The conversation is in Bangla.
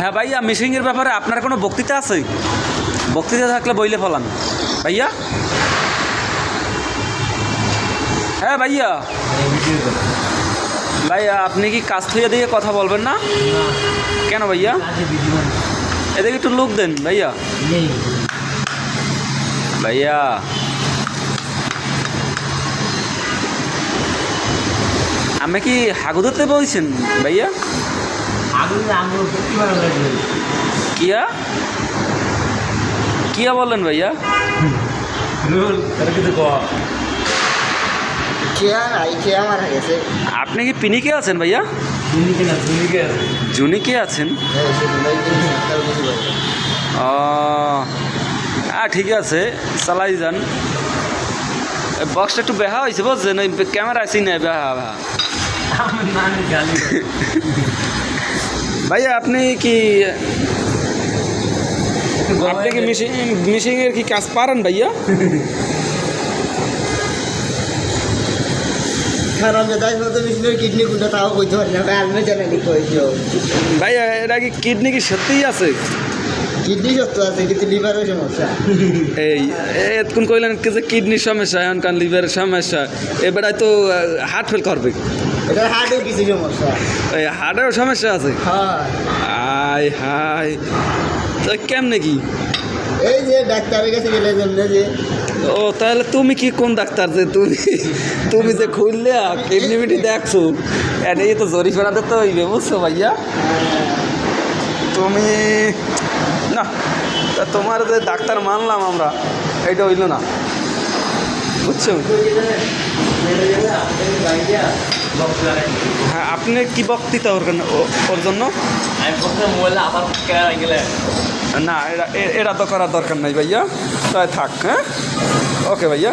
হ্যাঁ ভাইয়া, মিশিংয়ের ব্যাপারে আপনার কোনো বক্তৃতা আছে? বক্তৃতা থাকলে বইলে ফলান ভাইয়া। হ্যাঁ ভাইয়া, ভাইয়া আপনি কি কাজ থইয়া দিয়ে কথা বলবেন না? কেন ভাইয়া? এদিকে একটু লোক দেন ভাইয়া। ভাইয়া আমি কি হাগুদতে বলছেন ভাইয়া? কিয়া কিয়া বলেন ভাইয়া? আপনি কি পিনিকে আছেন ভাইয়া? জুনিকে আছেন? ও হ্যাঁ, ঠিক আছে, চালাই যান। বক্সটা একটু বেহা হয়েছে বুঝছেন, ওই ক্যামেরা আছি না বেহা বেহা। ভাইয়া আপনি কি মিশিংয়ের কি কাজ পারেন ভাইয়া? ভাইয়া এটা কি কিডনি কি সত্যিই আছে? কিডনি সত্য আছে, কিন্তু লিভারের সমস্যা। এই এতক্ষণ কইলেন কি যে কিডনির সমস্যা, এখন কারণ লিভারের সমস্যা, এবারে তো হার্ট ফেল করবে। এটা হার্টেও কিছু সমস্যা। এই হার্টেরও সমস্যা আছে? হাই হাই, তো কেমনে কি? এই যে ডাক্তারের কাছে গেলে যে ও তাহলে তুমি কি কোন ডাক্তার যে তুমি যে খুললে কিডনি মিটি দেখছো, এই তো জরিফেরাতে তো হইবে বুঝছো ভাইয়া। তুমি না, তা তোমার যে ডাক্তার মানলাম আমরা, এইটা হইল না বুঝছো। হ্যাঁ, আপনি কি বক্তৃতা ওর জন্য? না, এটা তো করার দরকার নাই ভাইয়া, তাই থাক। হ্যাঁ, ওকে ভাইয়া।